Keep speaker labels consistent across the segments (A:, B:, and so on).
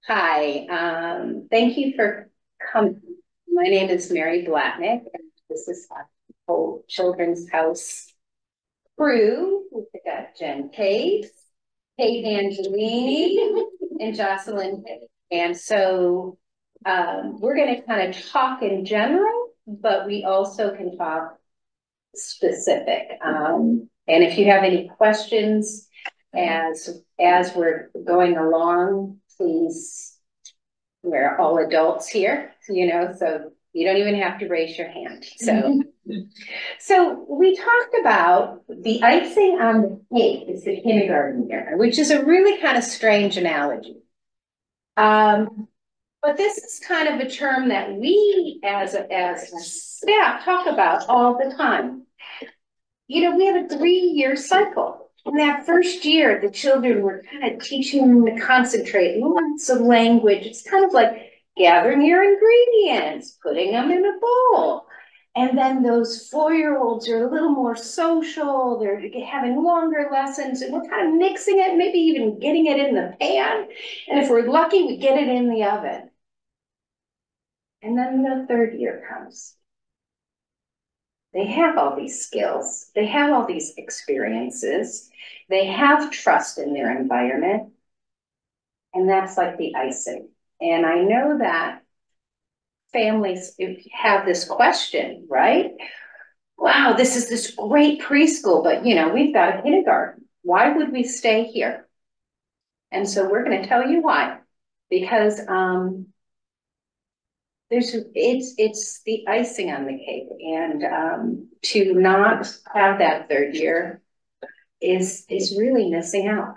A: Hi, thank you for coming. My name is Mary Blatnick, and this is our whole Children's House crew. We've got Jen Case, Kate Angelini, and Jocelyn. And so we're going to kind of talk in general, but we also can talk specific. And if you have any questions as we're going along, please, we're all adults here, so you don't even have to raise your hand. So we talked about the icing on the cake is the kindergarten year, which is a really kind of strange analogy. But this is kind of a term that we as a staff talk about all the time. We have a 3-year cycle. In that first year, the children were kind of teaching them to concentrate, lots of language. It's kind of like gathering your ingredients, putting them in a bowl. And then those 4-year-olds are a little more social. They're having longer lessons, and we're kind of mixing it, maybe even getting it in the pan. And if we're lucky, we get it in the oven. And then the 3rd year comes. They have all these skills. They have all these experiences. They have trust in their environment. And that's like the icing. And I know that families have this question, right? Wow, this is this great preschool, but we've got a kindergarten. Why would we stay here? And so we're going to tell you why. Because it's the icing on the cake, and to not have that 3rd year is really missing out.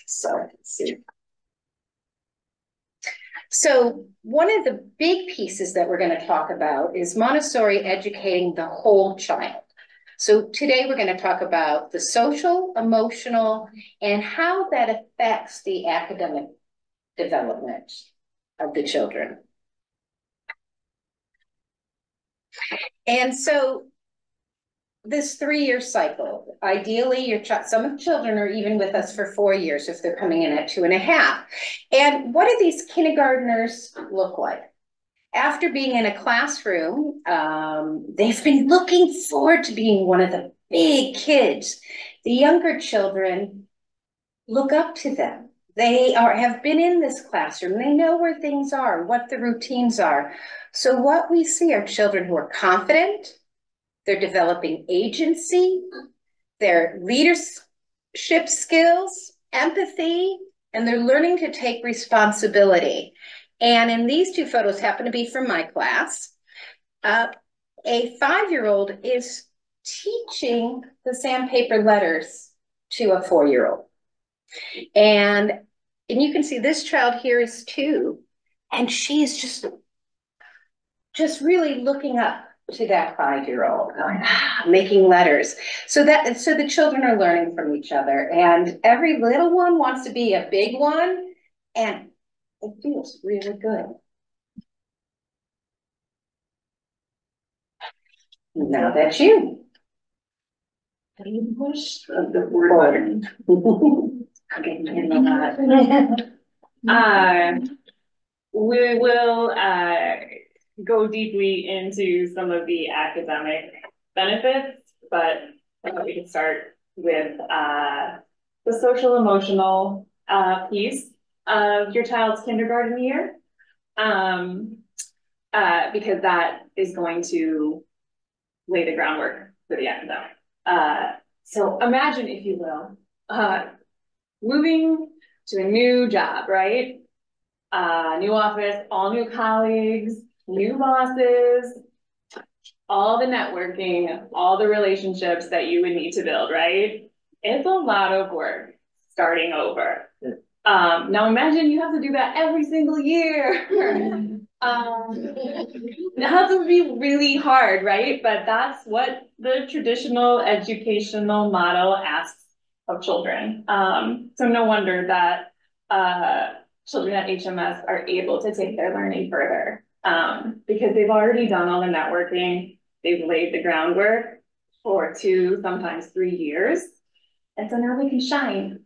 A: So let's see. So one of the big pieces that we're going to talk about is Montessori educating the whole child. So today we're going to talk about the social, emotional, and how that affects the academic development of the children. And so this 3-year cycle, ideally some of the children are even with us for 4 years if they're coming in at 2.5. And what do these kindergartners look like? After being in a classroom, they've been looking forward to being one of the big kids. The younger children look up to them. They have been in this classroom. They know where things are, what the routines are. So what we see are children who are confident. They're developing agency, their leadership skills, empathy, and they're learning to take responsibility. And in these 2 photos happen to be from my class. A 5-year-old is teaching the sandpaper letters to a 4-year-old. And you can see this child here is 2, and she's just really looking up to that 5-year-old, going, making letters. So the children are learning from each other, and every little one wants to be a big one, and it feels really good. Now that's you. Push the word. Okay,
B: we will go deeply into some of the academic benefits, but we can start with the social emotional piece of your child's kindergarten year, because that is going to lay the groundwork for the academic. So imagine, if you will, moving to a new job, right? New office, all new colleagues, new bosses, all the networking, all the relationships that you would need to build, right? It's a lot of work starting over. Now imagine you have to do that every single year. That would be really hard, right? But that's what the traditional educational model asks of children. So no wonder that children at HMS are able to take their learning further, because they've already done all the networking, they've laid the groundwork for 2, sometimes 3 years. And so now they can shine.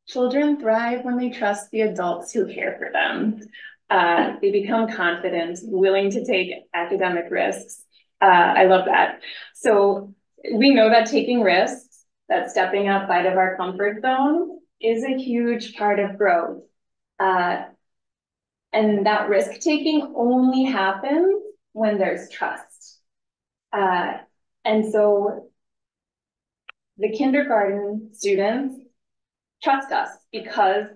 B: children thrive when they trust the adults who care for them. They become confident, willing to take academic risks. I love that. So we know that taking risks, that stepping outside of our comfort zone is a huge part of growth. And that risk taking only happens when there's trust. And so the kindergarten students trust us because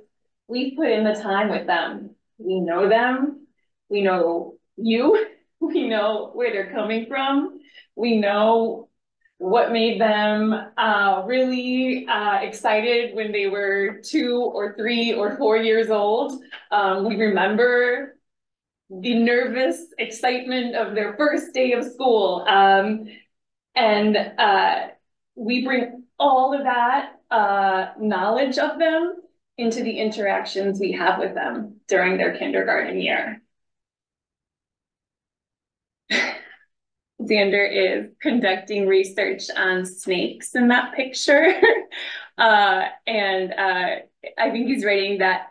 B: we put in the time with them. We know them, we know you, we know where they're coming from, we know what made them really excited when they were 2 or 3 or 4 years old. We remember the nervous excitement of their first day of school. And we bring all of that knowledge of them into the interactions we have with them during their kindergarten year. Xander is conducting research on snakes in that picture. And I think he's writing that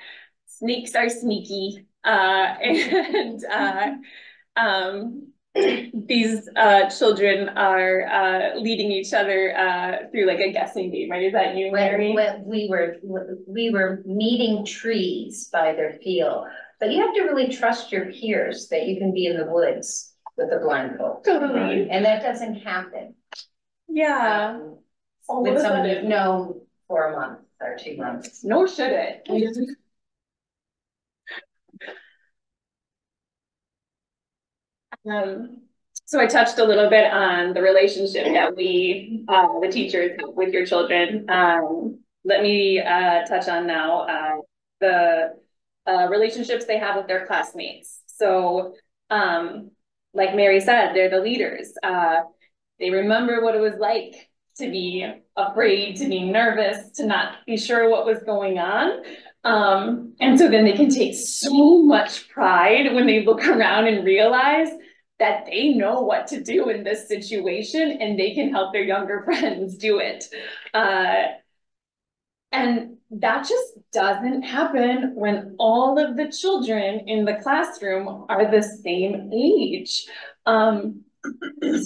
B: snakes are sneaky. These children are leading each other through like a guessing game, right? Is that you, Mary?
A: We were meeting trees by their feel, but you have to really trust your peers that you can be in the woods with a blindfold.
B: Totally.
A: And that doesn't happen.
B: Yeah.
A: With someone you've known for a month or 2 months.
B: Nor should it. So I touched a little bit on the relationship that we, the teachers, have with your children. Let me touch on now the relationships they have with their classmates. So, like Mary said, they're the leaders. They remember what it was like to be afraid, to be nervous, to not be sure what was going on. And so then they can take so much pride when they look around and realize that they know what to do in this situation and they can help their younger friends do it. And that just doesn't happen when all of the children in the classroom are the same age. So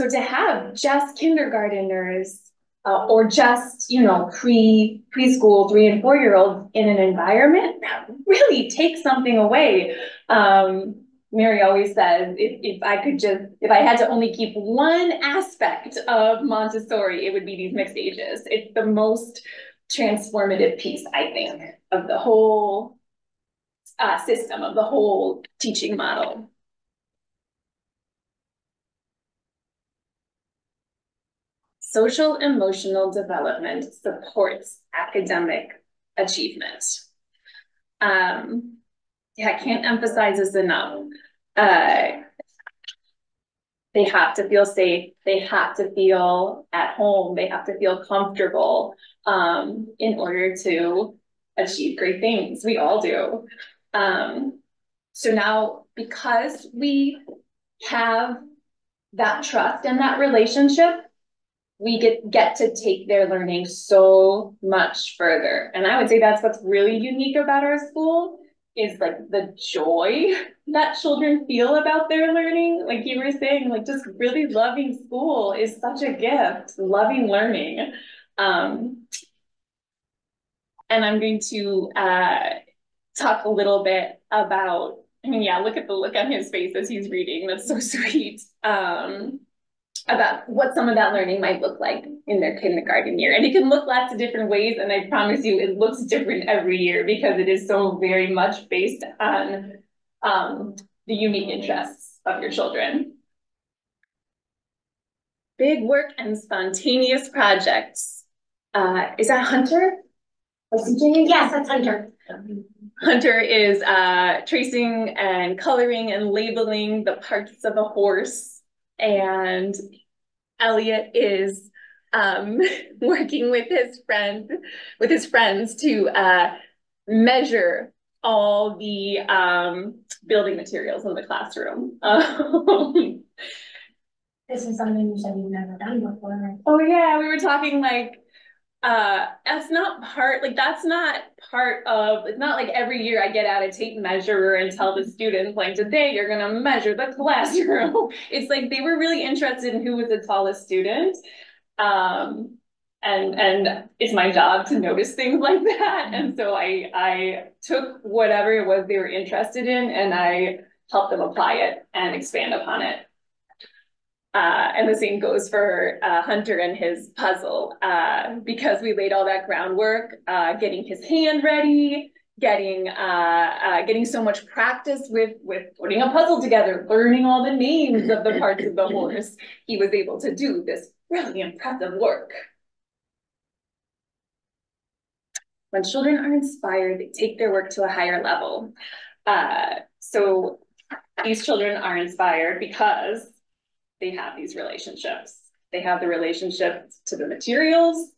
B: to have just kindergarteners or just, you know, preschool 3 and 4 year olds in an environment that really takes something away. Mary always says, if I had to only keep one aspect of Montessori, it would be these mixed ages. It's the most transformative piece, I think, of the whole system, of the whole teaching model. Social emotional development supports academic achievement. Yeah, I can't emphasize this enough. They have to feel safe. They have to feel at home. They have to feel comfortable in order to achieve great things. We all do. So now, because we have that trust and that relationship, we get to take their learning so much further. And I would say that's what's really unique about our school, is like the joy that children feel about their learning. Like you were saying, like just really loving school is such a gift, loving learning. And I'm going to talk a little bit about, I mean, yeah, look at the look on his face as he's reading. That's so sweet. About what some of that learning might look like in their kindergarten year. And it can look lots of different ways, and I promise you it looks different every year because it is so very much based on the unique interests of your children. Big work and spontaneous projects. Is that Hunter?
A: Yes, that's Hunter.
B: Hunter is tracing and coloring and labeling the parts of a horse. And Elliot is working with his friends to measure all the building materials in the classroom.
C: This is something you said you've never done before.
B: Oh yeah, we were talking like That's not part, like, that's not part of, it's not like every year I get out a tape measure and tell the students, like, today you're gonna measure the classroom. It's like they were really interested in who was the tallest student. Um, and it's my job to notice things like that. And so I took whatever it was they were interested in and I helped them apply it and expand upon it. And the same goes for Hunter and his puzzle, because we laid all that groundwork, getting his hand ready, getting so much practice with putting a puzzle together, learning all the names of the parts of the horse. He was able to do this really impressive work. When children are inspired, they take their work to a higher level. So these children are inspired because they have these relationships. They have the relationships to the materials,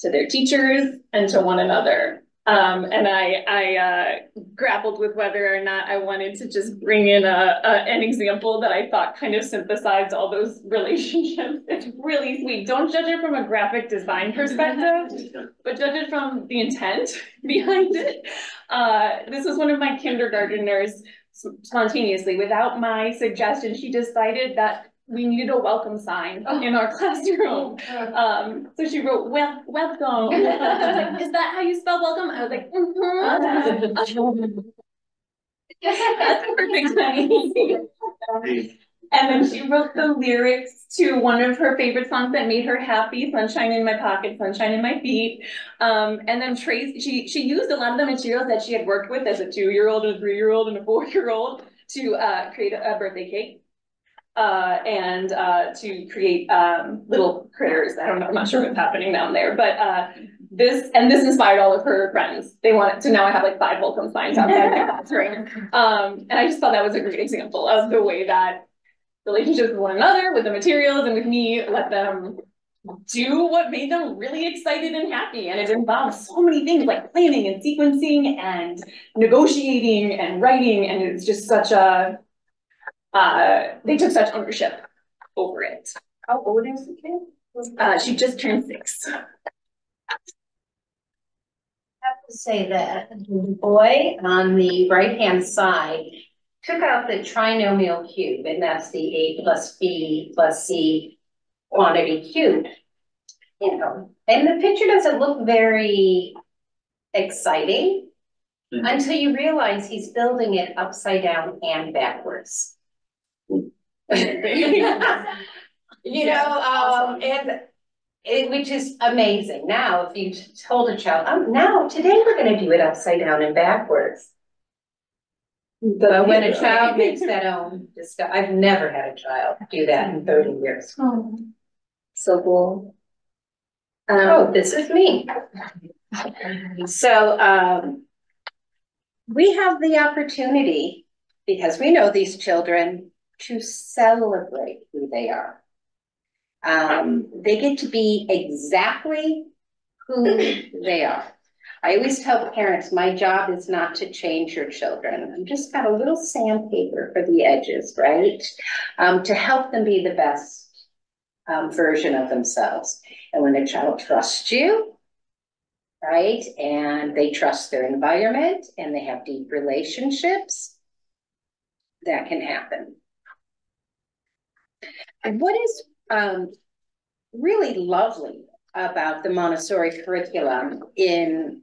B: to their teachers, and to one another. And I grappled with whether or not I wanted to just bring in an example that I thought kind of synthesized all those relationships. It's really sweet. Don't judge it from a graphic design perspective, but judge it from the intent behind it. This was one of my kindergarteners, spontaneously, without my suggestion, she decided that we needed a welcome sign in our classroom. So she wrote, welcome. I was like, is that how you spell welcome? I was like, that's perfect, honey. And then she wrote the lyrics to one of her favorite songs that made her happy, Sunshine in My Pocket, Sunshine in My Feet. And then she used a lot of the materials that she had worked with as a 2-year-old, a 3-year-old, and a 4-year-old to create a birthday cake. And to create little critters. I don't know, I'm not sure what's happening down there, but this inspired all of her friends. They wanted, so now I have like 5 welcome signs outside my classroom. And I just thought that was a great example of the way that relationships with one another, with the materials, and with me, let them do what made them really excited and happy. And it involves so many things like planning and sequencing and negotiating and writing. And it's just such a, they took such ownership over it.
A: How old is the kid?
B: She just turned 6.
A: I have to say that the boy on the right-hand side took out the trinomial cube, and that's the A plus B plus C quantity cube, you know. And the picture doesn't look very exciting until you realize he's building it upside down and backwards. You know, which is amazing. Now, if you told a child, oh, now today we're going to do it upside down and backwards. But when a child makes that own discovery, I've never had a child do that in 30 years.
B: Oh, so cool.
A: Oh, this is me. So we have the opportunity, because we know these children, to celebrate who they are. They get to be exactly who they are. I always tell parents, my job is not to change your children. I've just got a little sandpaper for the edges, right? To help them be the best version of themselves. And when a child trusts you, right, and they trust their environment and they have deep relationships, that can happen. And what is really lovely about the Montessori curriculum in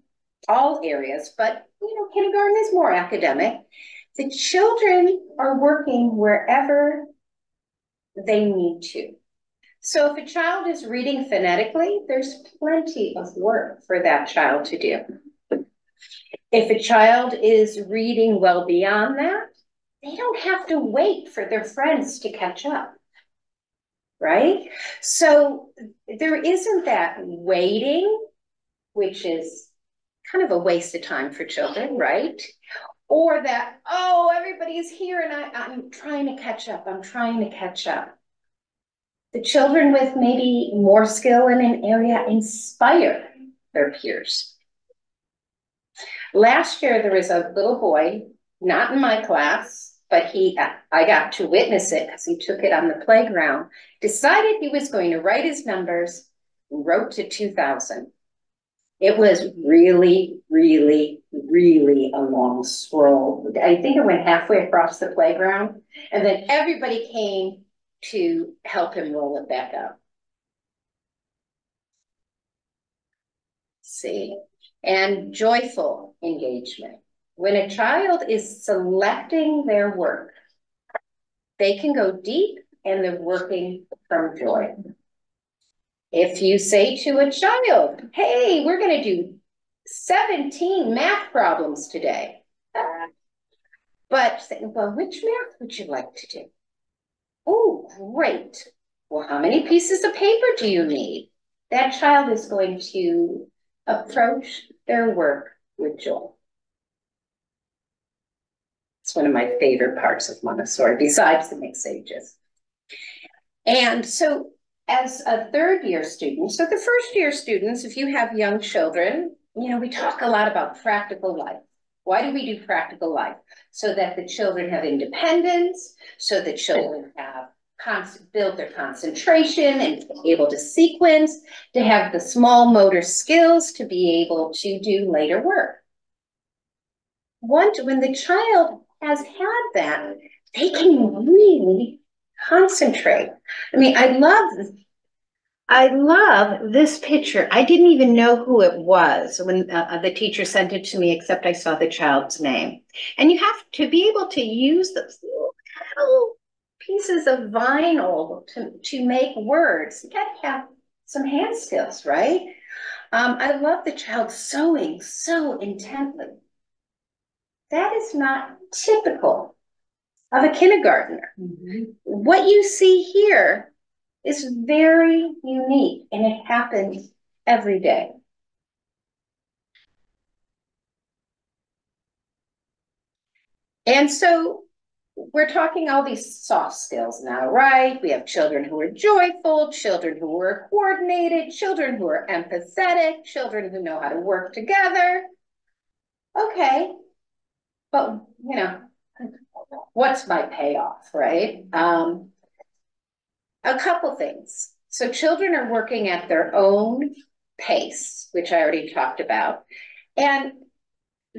A: all areas, but you know, kindergarten is more academic. The children are working wherever they need to. So if a child is reading phonetically, there's plenty of work for that child to do. If a child is reading well beyond that, they don't have to wait for their friends to catch up. Right? So there isn't that waiting, which is kind of a waste of time for children, right? Or that, oh, everybody's here and I'm trying to catch up. I'm trying to catch up. The children with maybe more skill in an area inspire their peers. Last year, there was a little boy, not in my class, but I got to witness it because he took it on the playground, decided he was going to write his numbers, and wrote to 2000. It was really, really, really a long stroll. I think it went halfway across the playground, and then everybody came to help him roll it back up. See, and joyful engagement. When a child is selecting their work, they can go deep and they're working from joy. If you say to a child, hey, we're going to do 17 math problems today, but well, which math would you like to do? Oh, great. Well, how many pieces of paper do you need? That child is going to approach their work with joy. It's one of my favorite parts of Montessori, besides the mixed ages. And so as a third year student, so the first year students, if you have young children, you know, we talk a lot about practical life. Why do we do practical life? So that the children have independence, so the children have build their concentration and be able to sequence, to have the small motor skills to be able to do later work. When the child has had that, they can really concentrate. I mean, I love this picture. I didn't even know who it was when the teacher sent it to me, except I saw the child's name. And you have to be able to use those little pieces of vinyl to make words. You got to have some hand skills, right? I love the child sewing so intently. That is not typical of a kindergartner. Mm-hmm. What you see here is very unique, and it happens every day. And so we're talking all these soft skills now, right? We have children who are joyful, children who are coordinated, children who are empathetic, children who know how to work together. Okay, but you know, what's my payoff, right? A couple things. So children are working at their own pace, which I already talked about, and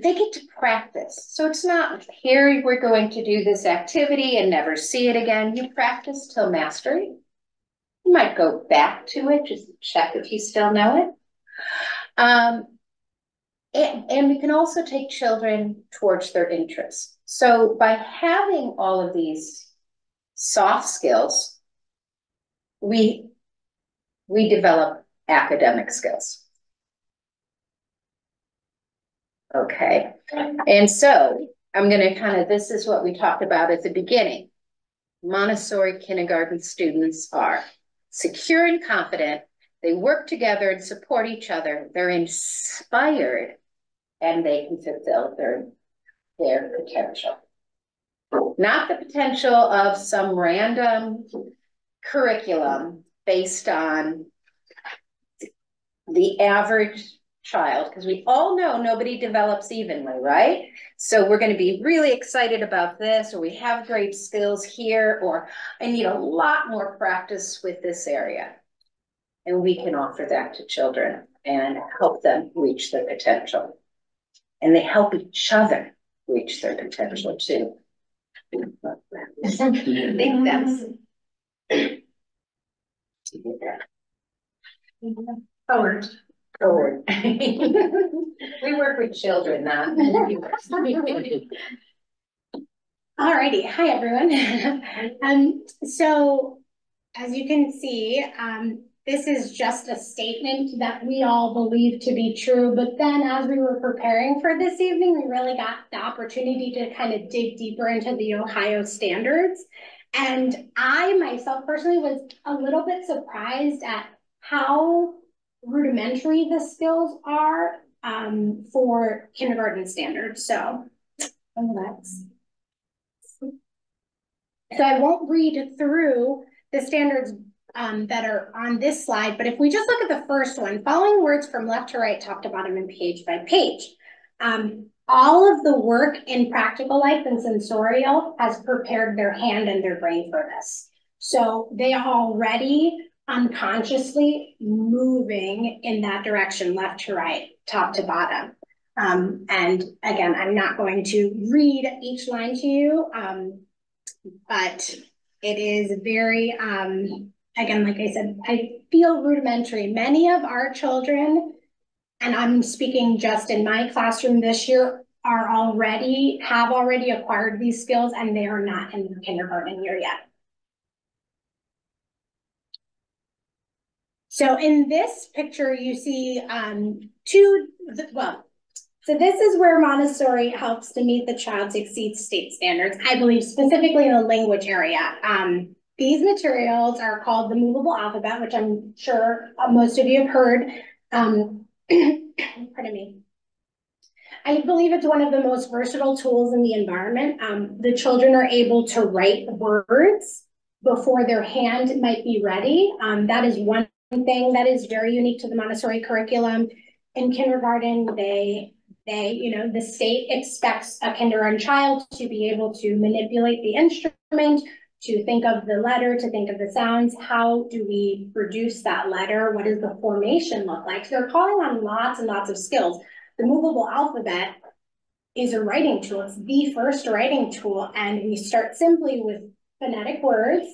A: they get to practice. So it's not here we're going to do this activity and never see it again. You practice till mastery. You might go back to it, just check if you still know it. And we can also take children towards their interests. So by having all of these soft skills, we develop academic skills. Okay, and so I'm going to this is what we talked about at the beginning. Montessori kindergarten students are secure and confident. They work together and support each other. They're inspired, and they can fulfill their potential. Not the potential of some random curriculum based on the average child, because we all know nobody develops evenly, right? So we're going to be really excited about this, or we have great skills here, or I need a lot more practice with this area. And we can offer that to children and help them reach their potential. And they help each other reach their potential too. I think that's forward. Forward. We work with children, not viewers.
C: Alrighty, hi everyone. So as you can see, this is just a statement that we all believe to be true, but then as we were preparing for this evening, we really got the opportunity to kind of dig deeper into the Ohio standards. And I myself personally was a little bit surprised at how rudimentary the skills are for kindergarten standards. So I won't read through the standards that are on this slide, but if we just look at the first one, following words from left to right, top to bottom, and page by page. All of the work in practical life and sensorial has prepared their hand and their brain for this. So they already unconsciously moving in that direction, left to right, top to bottom. And again, I'm not going to read each line to you, but it is very, again, like I said, I feel rudimentary. Many of our children, and I'm speaking just in my classroom this year, have already acquired these skills, and they are not in the kindergarten year yet. So in this picture, you see so this is where Montessori helps to meet the child to exceed state standards, I believe specifically in the language area. These materials are called the movable alphabet, which I'm sure most of you have heard. Pardon me. I believe it's one of the most versatile tools in the environment. The children are able to write words before their hand might be ready. That is one thing that is very unique to the Montessori curriculum. In kindergarten, the state expects a kindergarten child to be able to manipulate the instrument, to think of the letter, to think of the sounds. How do we produce that letter? What does the formation look like? So they're calling on lots and lots of skills. The movable alphabet is a writing tool. It's the first writing tool. And we start simply with phonetic words,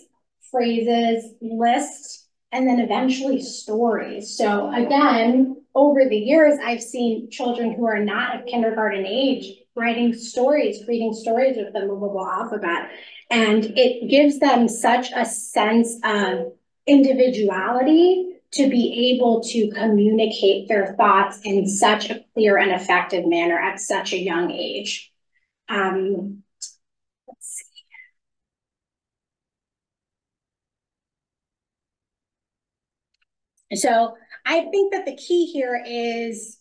C: phrases, lists, and then eventually stories. So again, over the years, I've seen children who are not of kindergarten age writing stories, creating stories with the movable alphabet. And it gives them such a sense of individuality to be able to communicate their thoughts in such a clear and effective manner at such a young age. Let's see. So I think that the key here is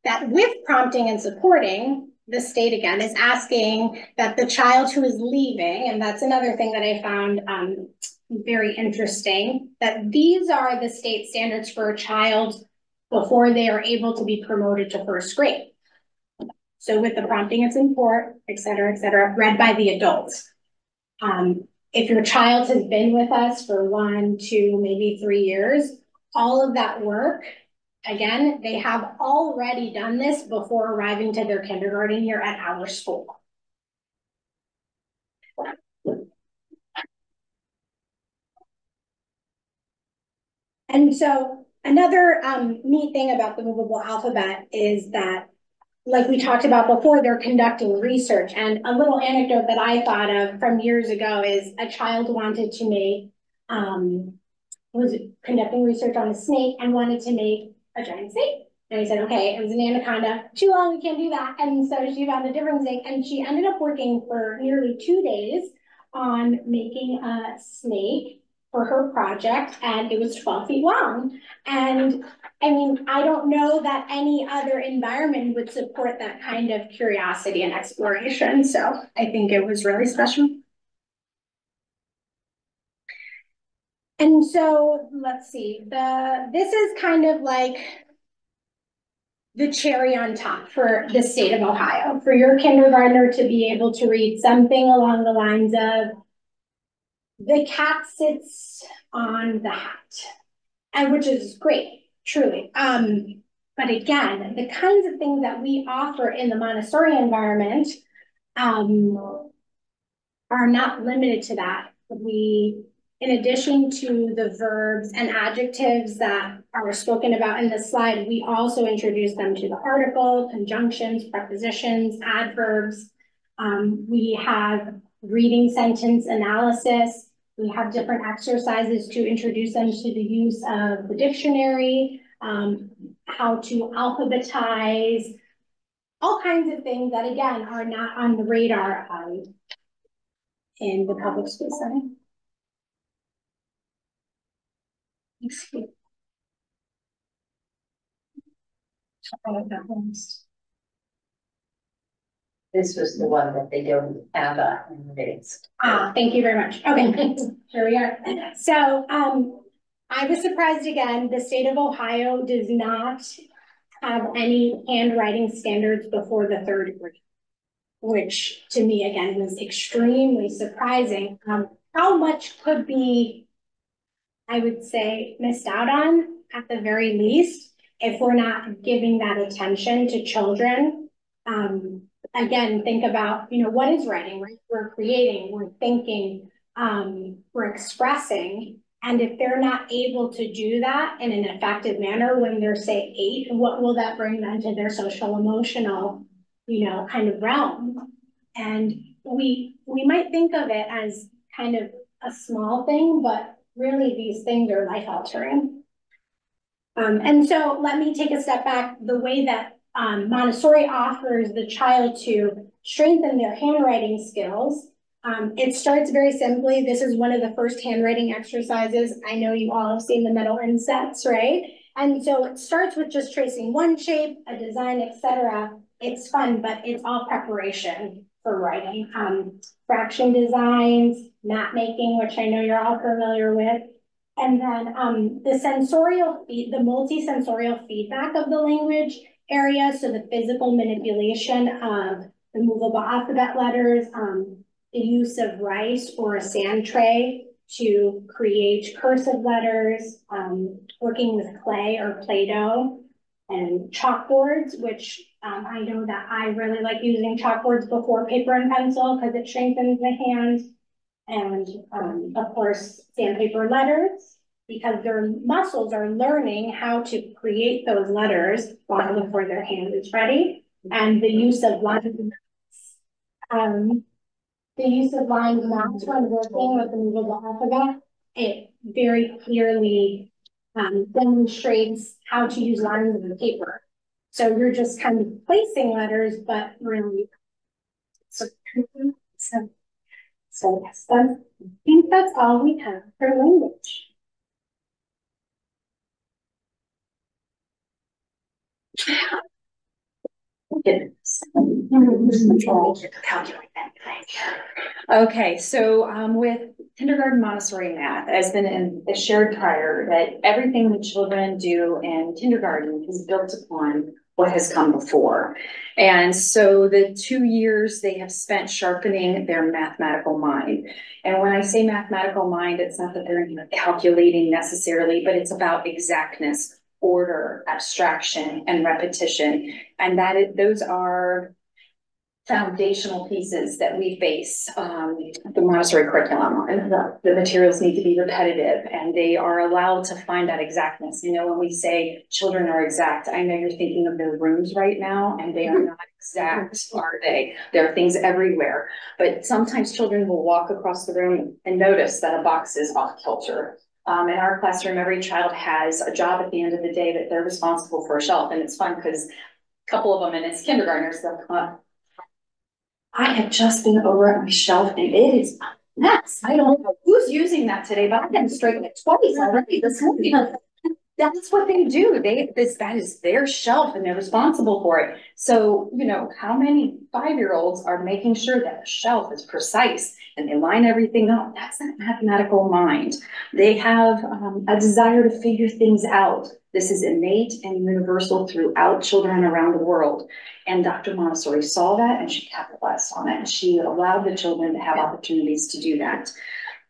C: that with prompting and supporting, the state again is asking that the child who is leaving, and that's another thing that I found very interesting, that these are the state standards for a child before they are able to be promoted to first grade. So with the prompting and support, et cetera, read by the adults. If your child has been with us for 1, 2, maybe 3 years, all of that work, again, they have already done this before arriving to their kindergarten year at our school. And so another neat thing about the movable alphabet is that, like we talked about before, they're conducting research. And a little anecdote that I thought of from years ago is a child wanted to make, was conducting research on a snake and wanted to make a giant snake. And I said, okay, it was an anaconda, too long, we can't do that. And so she found a different snake, and she ended up working for nearly 2 days on making a snake for her project, and it was 12 feet long. And I mean, I don't know that any other environment would support that kind of curiosity and exploration. So I think it was really special. And so let's see, this is kind of like the cherry on top for the state of Ohio, for your kindergartner to be able to read something along the lines of, the cat sits on the hat, and which is great, truly. But again, the kinds of things that we offer in the Montessori environment are not limited to that. In addition to the verbs and adjectives that are spoken about in the slide, we also introduce them to the article, conjunctions, prepositions, adverbs. We have reading sentence analysis. We have different exercises to introduce them to the use of the dictionary, how to alphabetize, all kinds of things that, again, are not on the radar in the public school setting.
D: This was the one that they don't have in the dates.
C: Thank you very much. Okay, here we are. So I was surprised again, the state of Ohio does not have any handwriting standards before the 3rd grade, which to me again was extremely surprising. How much could be I would say, missed out on at the very least if we're not giving that attention to children. Again, think about, what is writing, right? We're creating, we're thinking, we're expressing. And if they're not able to do that in an effective manner when they're, say, 8, what will that bring them to their social emotional, kind of realm? And we might think of it as kind of a small thing, but really these things are life altering. And so let me take a step back. The way that Montessori offers the child to strengthen their handwriting skills, it starts very simply. This is one of the first handwriting exercises. I know you all have seen the metal insets, right? And so it starts with just tracing one shape, a design, etc. It's fun, but it's all preparation for writing. Fraction designs, map making, which I know you're all familiar with. And then the multi-sensorial feedback of the language area, so the physical manipulation of the movable alphabet letters, the use of rice or a sand tray to create cursive letters, working with clay or Play-Doh, and chalkboards, which I know that I really like using chalkboards before paper and pencil because it strengthens the hand. And of course, sandpaper letters, because their muscles are learning how to create those letters long before their hand is ready. And the use of lines, when working with the movable alphabet, it very clearly demonstrates how to use lines of the paper. So you're just kind of placing letters, but really, so yes, I think that's all we have for language.
E: Okay, so with kindergarten Montessori math, has been shared prior that everything the children do in kindergarten is built upon what has come before. And so the 2 years they have spent sharpening their mathematical mind. And when I say mathematical mind, it's not that they're calculating necessarily, but it's about exactness, order, abstraction, and repetition. And those are foundational pieces that we base the Montessori curriculum on. The materials need to be repetitive and they are allowed to find that exactness. When we say children are exact, I know you're thinking of their rooms right now and they are not exact, are they? There are things everywhere, but sometimes children will walk across the room and notice that a box is off kilter. In our classroom, every child has a job at the end of the day that they're responsible for a shelf, and it's fun because a couple of them, and it's kindergartners, they'll come up. I have just been over at my shelf and it is a mess. I don't know who's using that today, but I didn't straighten it twice already this morning. That's what they do. That is their shelf and they're responsible for it. So, how many 5-year-olds are making sure that the shelf is precise and they line everything up? That's that mathematical mind. They have a desire to figure things out. This is innate and universal throughout children around the world. And Dr. Montessori saw that and she capitalized on it. And she allowed the children to have opportunities to do that.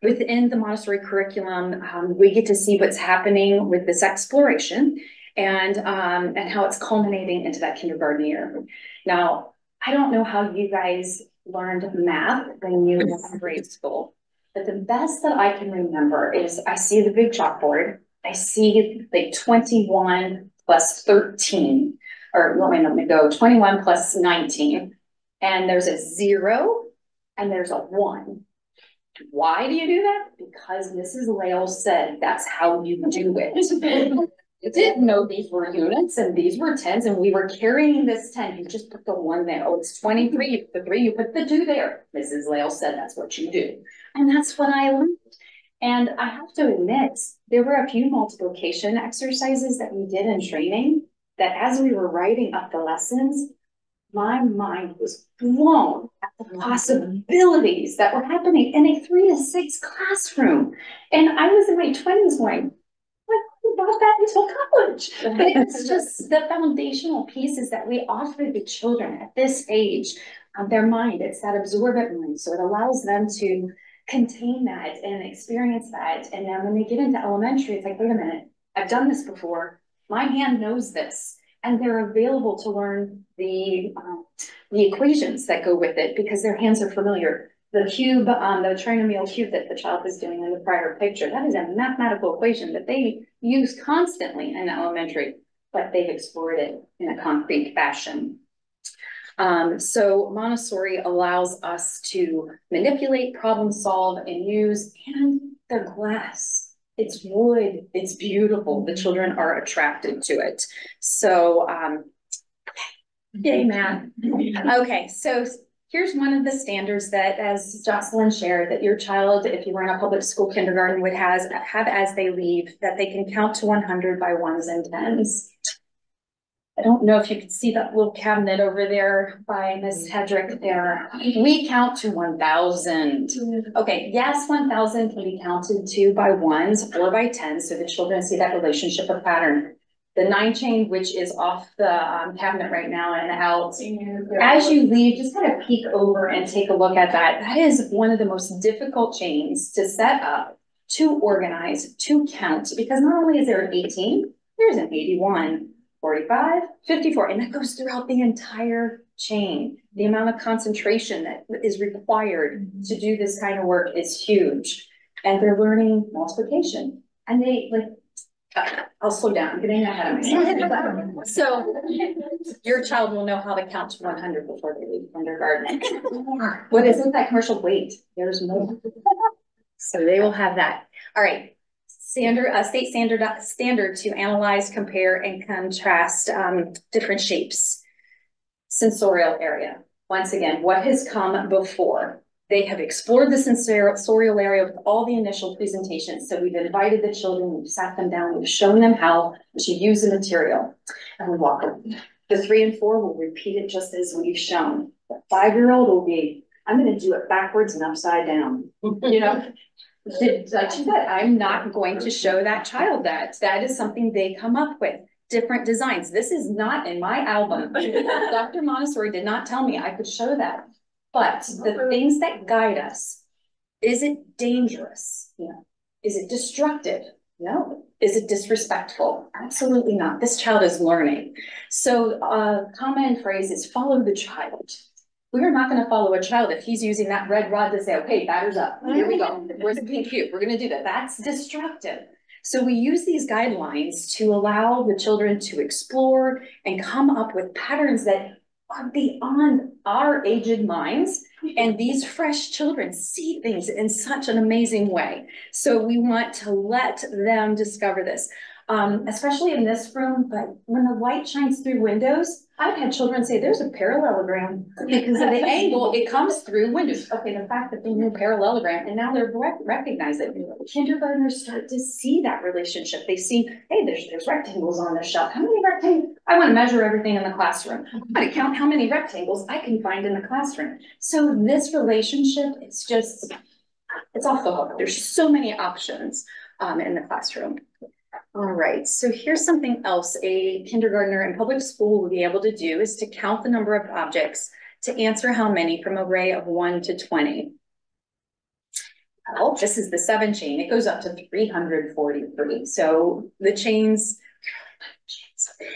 E: Within the Montessori curriculum, we get to see what's happening with this exploration and how it's culminating into that kindergarten year. Now, I don't know how you guys learned math when you were in grade school, but the best that I can remember is I see the big chalkboard. I see like 21 plus 13, or let me go 21 plus 19. And there's a 0 and there's a 1. Why do you do that? Because Mrs. Lale said that's how you do it. You didn't know these were units and these were 10s and we were carrying this 10. You just put the 1 there. Oh, it's 23, you put the 3, you put the 2 there. Mrs. Lale said that's what you do. And that's what I learned. And I have to admit, there were a few multiplication exercises that we did in training that as we were writing up the lessons, my mind was blown at the possibilities that were happening in a 3 to 6 classroom. And I was in my 20s going, what about that until college? But it's just the foundational pieces that we offer the children at this age of their mind. It's that absorbent mind. So it allows them to contain that and experience that. And then when they get into elementary, it's like, wait a minute, I've done this before. My hand knows this. And they're available to learn the equations that go with it because their hands are familiar. The cube, the trinomial cube that the child was doing in the prior picture, that is a mathematical equation that they use constantly in elementary, but they've explored it in a concrete fashion. So Montessori allows us to manipulate, problem solve, and use, and the glass. It's wood, it's beautiful. The children are attracted to it. So, yay, math. Okay, so here's one of the standards that, as Jocelyn shared, that your child, if you were in a public school kindergarten, would have as they leave, that they can count to 100 by ones and tens. I don't know if you can see that little cabinet over there by Miss Hedrick there. We count to 1,000. Okay, yes, 1,000 can be counted to by ones or by tens, so the children see that relationship or pattern. The 9 chain, which is off the cabinet right now and out, as you leave, just kind of peek over and take a look at that. That is one of the most difficult chains to set up, to organize, to count, because not only is there an 18, there's an 81. 45, 54, and that goes throughout the entire chain. The amount of concentration that is required to do this kind of work is huge. And they're learning multiplication. And they I'll slow down, I'm getting ahead of myself. So your child will know how to count to 100 before they leave kindergarten. What isn't that commercial? Wait, there's more. So they will have that. All right. State standard to analyze, compare, and contrast different shapes. Sensorial area. Once again, what has come before? They have explored the sensorial area with all the initial presentations. So we've invited the children, we've sat them down, we've shown them how to use the material, and we walk them. The 3 and 4 will repeat it just as we've shown. The 5-year-old will be, I'm going to do it backwards and upside down. You know. Like she said, I'm not going to show that child that. That is something they come up with. Different designs. This is not in my album. Dr. Montessori did not tell me I could show that. But the things that guide us, is it dangerous? No. Is it destructive? No. Is it disrespectful? Absolutely not. This child is learning. So a common phrase is follow the child. We are not going to follow a child if he's using that red rod to say, okay, batter's up. Here we go. Where's the pink cube? We're going to do that. That's destructive. So we use these guidelines to allow the children to explore and come up with patterns that are beyond our aged minds. And these fresh children see things in such an amazing way. So we want to let them discover this. Especially in this room, but when the light shines through windows, I've had children say there's a parallelogram because of the angle it comes through windows. Okay, the fact that they knew parallelogram and now they're recognize it. Kindergartners start to see that relationship. They see, hey, there's rectangles on this shelf. How many rectangles? I want to measure everything in the classroom. I want to count how many rectangles I can find in the classroom. So this relationship, it's off the hook. There's so many options in the classroom. All right, so here's something else a kindergartner in public school will be able to do is to count the number of objects to answer how many from an array of 1 to 20. Well, this is the 7 chain. It goes up to 343. So the chains,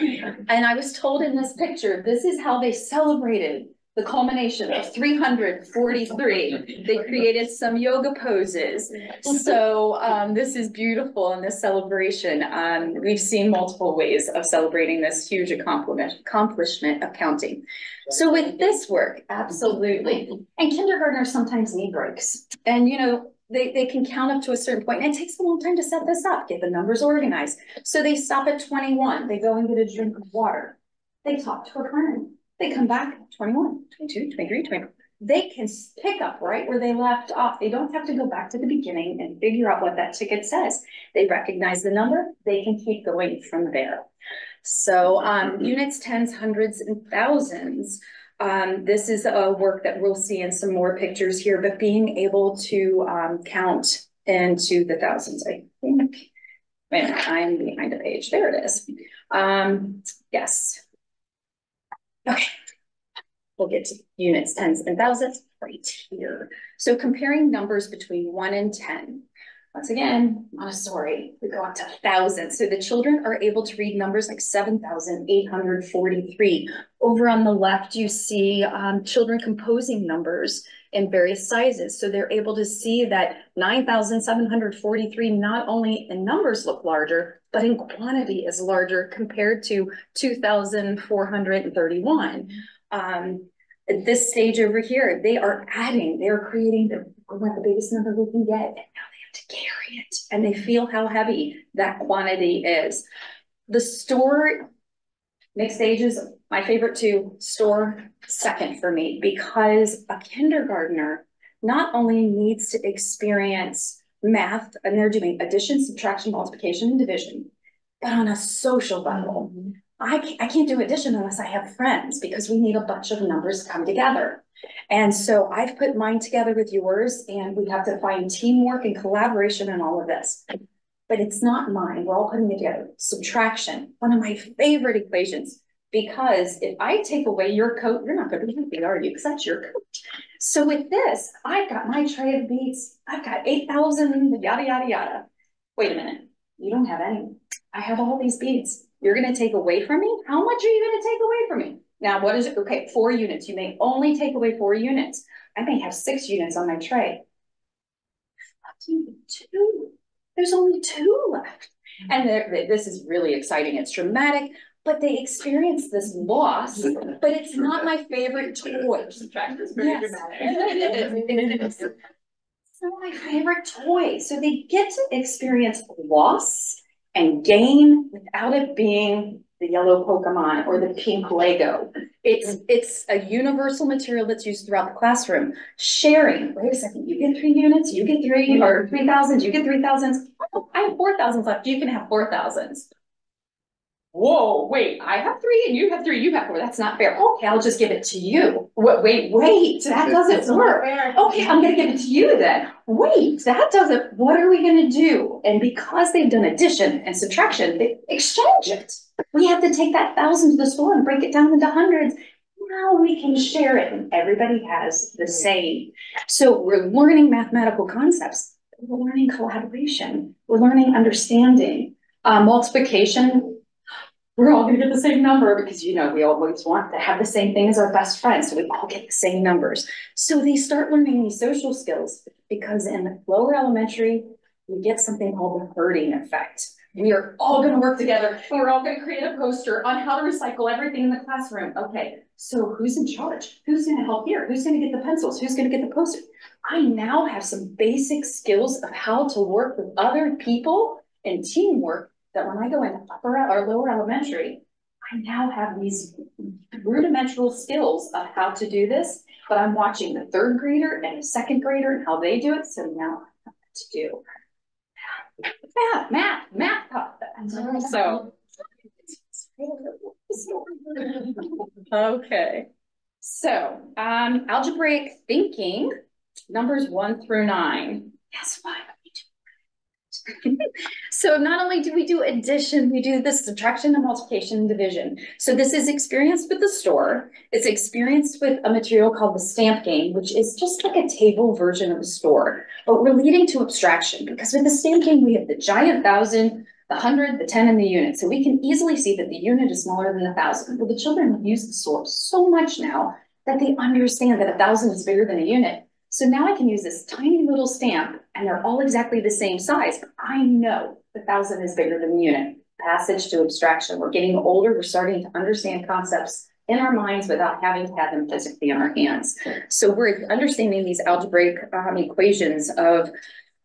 E: and I was told in this picture, this is how they celebrated the culmination of 343. They created some yoga poses. So this is beautiful in this celebration. We've seen multiple ways of celebrating this huge accomplishment of counting. So with this work, absolutely. And kindergartners sometimes need breaks. And you know, they can count up to a certain point, and it takes a long time to set this up, get the numbers organized. So they stop at 21, they go and get a drink of water. They talk to a friend. They come back 21, 22, 23, 24. They can pick up right where they left off. They don't have to go back to the beginning and figure out what that ticket says. They recognize the number. They can keep going from there. So units, tens, hundreds, and thousands. This is a work that we'll see in some more pictures here, but being able to count into the thousands, I think. Wait a minute, I'm behind a page. There it is. Yes. Okay. we'll get to units, tens and thousands right here. So comparing numbers between 1 and 10. Once again, Montessori, we go up to thousands. So the children are able to read numbers like 7,843. Over on the left, you see children composing numbers in various sizes. So they're able to see that 9,743 not only in numbers look larger, but in quantity is larger compared to 2,431. At this stage over here, they are adding, they are creating the biggest number we can get. And now they have to carry it. And they feel how heavy that quantity is. The store, mixed ages, my favorite too, store second for me, because a kindergartner not only needs to experience math, and they're doing addition, subtraction, multiplication, and division, but on a social level. I can't do addition unless I have friends, because we need a bunch of numbers to come together. And so I've put mine together with yours, and we have to find teamwork and collaboration in all of this. But it's not mine, we're all putting it together. Subtraction, one of my favorite equations, because if I take away your coat, you're not gonna be happy, are you? Because that's your coat. So with this, I've got my tray of beads, I've got 8,000, yada, yada, yada. Wait a minute, you don't have any. I have all these beads. You're gonna take away from me? How much are you gonna take away from me? Now, what is it? Okay, 4 units. You may only take away 4 units. I may have 6 units on my tray. There's only 2 left. And this is really exciting. It's dramatic, but they experience this loss, but it's not my favorite toy.
B: Subtract is very dramatic.
E: It is. It's not my favorite toy. So they get to experience loss and gain without it being the yellow Pokemon or the pink Lego. It's a universal material that's used throughout the classroom. Sharing, wait a second, you get 3 units, you get 3, or 3,000, you get 3,000. Oh, I have 4,000 left, you can have 4,000. Whoa, wait, I have 3 and you have 3, you have 4. That's not fair. Okay, I'll just give it to you. Wait, that doesn't work. Okay, I'm gonna give it to you then. Wait, that doesn't, what are we gonna do? And because they've done addition and subtraction, they exchange it. We have to take that 1,000 to the store and break it down into hundreds. Now we can share it and everybody has the same. So we're learning mathematical concepts. We're learning collaboration. We're learning understanding. Multiplication, we're all gonna get the same number because, you know, we always want to have the same thing as our best friend, so we all get the same numbers. So they start learning these social skills because in lower elementary, we get something called the herding effect. We are all gonna work together and we're all gonna create a poster on how to recycle everything in the classroom. Okay, so who's in charge? Who's gonna help here? Who's gonna get the pencils? Who's gonna get the poster? I now have some basic skills of how to work with other people and teamwork that when I go in upper or lower elementary, I now have these rudimental skills of how to do this, but I'm watching the 3rd grader and the 2nd grader and how they do it, so now I know what to do. Math. So, okay. So, algebraic thinking, numbers 1 through 9. Guess what? So not only do we do addition, we do the subtraction and multiplication and division. So this is experienced with the store. It's experienced with a material called the stamp game, which is just like a table version of a store. But we're leading to abstraction because with the stamp game, we have the giant 1,000, the 100, the 10, and the unit. So we can easily see that the unit is smaller than 1,000. Well, the children use the store so much now that they understand that 1,000 is bigger than a unit. So now I can use this tiny little stamp and they're all exactly the same size. I know 1,000 is bigger than the unit. Passage to abstraction. We're getting older. We're starting to understand concepts in our minds without having to have them physically in our hands. So we're understanding these algebraic equations of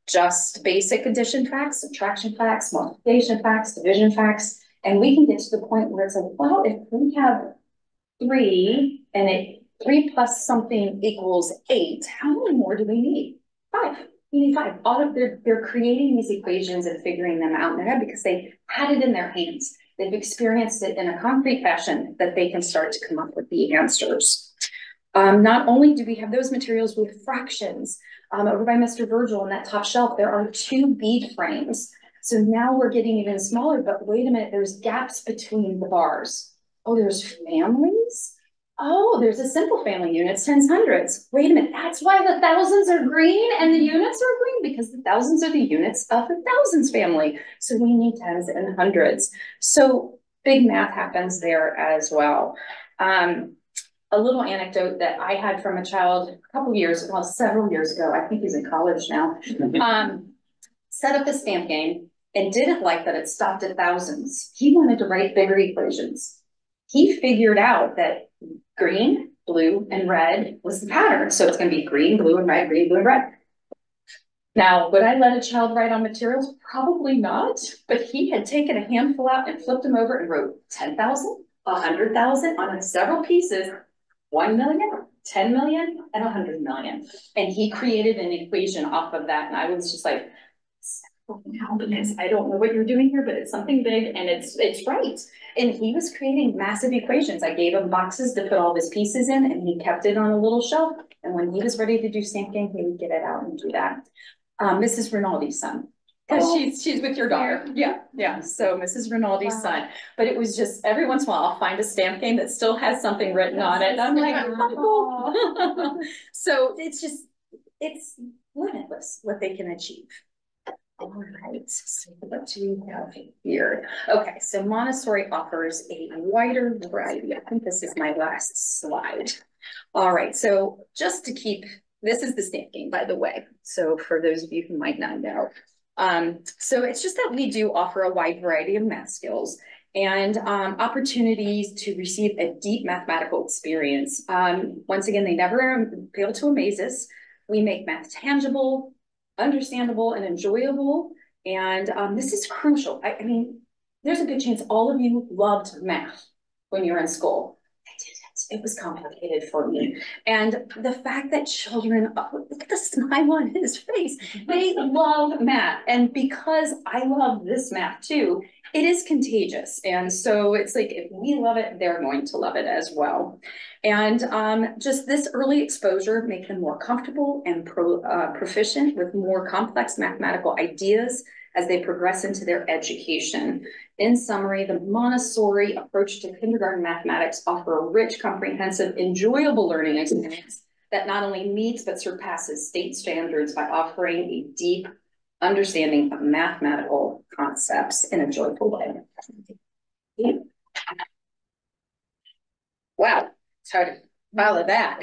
E: just basic addition facts, subtraction facts, multiplication facts, division facts. And we can get to the point where it's like, well, if we have 3 and 3 plus something equals 8. How many more do we need? 5. We need 5. They're creating these equations and figuring them out in their head because they had it in their hands. They've experienced it in a concrete fashion that they can start to come up with the answers. Not only do we have those materials with fractions, over by Mr. Virgil on that top shelf, there are 2 bead frames. So now we're getting even smaller, but wait a minute, there's gaps between the bars. Oh, there's families? Oh, there's a simple family units, tens, hundreds. Wait a minute, that's why the thousands are green and the units are green, because the thousands are the units of the thousands family. So we need tens and hundreds. So big math happens there as well. A little anecdote that I had from a child a couple years, well, several years ago, I think he's in college now, set up the stamp game and didn't like that it stopped at thousands. He wanted to write bigger equations. He figured out that green, blue, and red was the pattern. So it's going to be green, blue, and red, green, blue, and red. Now, would I let a child write on materials? Probably not. But he had taken a handful out and flipped them over and wrote 10,000, 100,000 on several pieces, 1 million, 10 million, and 100 million. And he created an equation off of that. And I was just like, now, because I don't know what you're doing here, but it's something big and it's right. And he was creating massive equations. I gave him boxes to put all his pieces in, and he kept it on a little shelf. And when he was ready to do stamping, he would get it out and do that. Mrs. Rinaldi's son, because she's with your daughter. Yeah. So Mrs. Rinaldi's son. But it was just every once in a while I'll find a stamp game that still has something written on it. And I'm like, oh. So it's limitless what they can achieve. All right, so what do we have here? Okay, so Montessori offers a wider variety. I think this is my last slide. All right, so just to keep, this is the stamp game, by the way. So for those of you who might not know. So it's just that we do offer a wide variety of math skills and opportunities to receive a deep mathematical experience. Once again, they never fail to amaze us. We make math tangible, understandable, and enjoyable. And this is crucial. I mean, there's a good chance all of you loved math when you were in school. I didn't. It was complicated for me. And the fact that children, look at the smile on his face, they love math. And because I love this math too, it is contagious. And so it's like, if we love it, they're going to love it as well. And just this early exposure makes them more comfortable and proficient with more complex mathematical ideas as they progress into their education. In summary, the Montessori approach to kindergarten mathematics offer a rich, comprehensive, enjoyable learning experience that not only meets but surpasses state standards by offering a deep understanding of mathematical concepts in a joyful way. Wow, it's hard to follow that.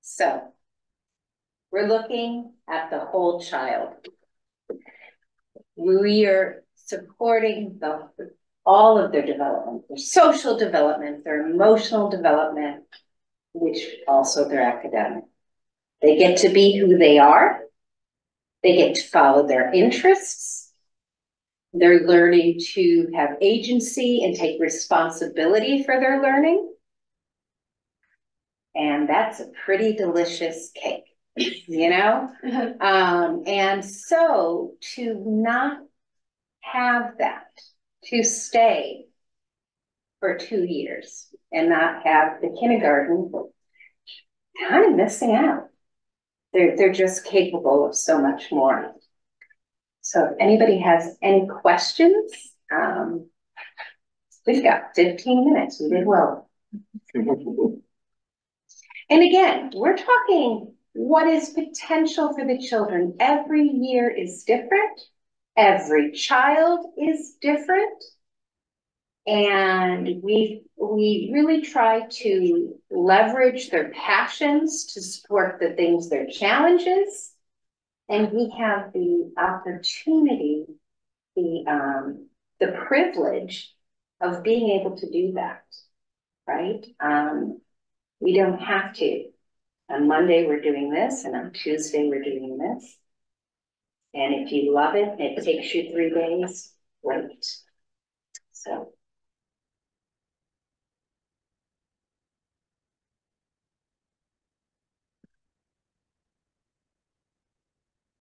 E: So, we're looking at the whole child. We are supporting all of their development, their social development, their emotional development, which also their academic. They get to be who they are. They get to follow their interests. They're learning to have agency and take responsibility for their learning. And that's a pretty delicious cake, you know? And so to not have that, to stay for 2 years and not have the kindergarten, kind of missing out. They're just capable of so much more. So if anybody has any questions, we've got 15 minutes. We did well. And again, we're talking what is potential for the children. Every year is different. Every child is different. And we really try to leverage their passions to support the things, their challenges. And we have the opportunity, the privilege of being able to do that, right? We don't have to. On Monday, we're doing this, and on Tuesday, we're doing this. And if you love it, it takes you 3 days, great. So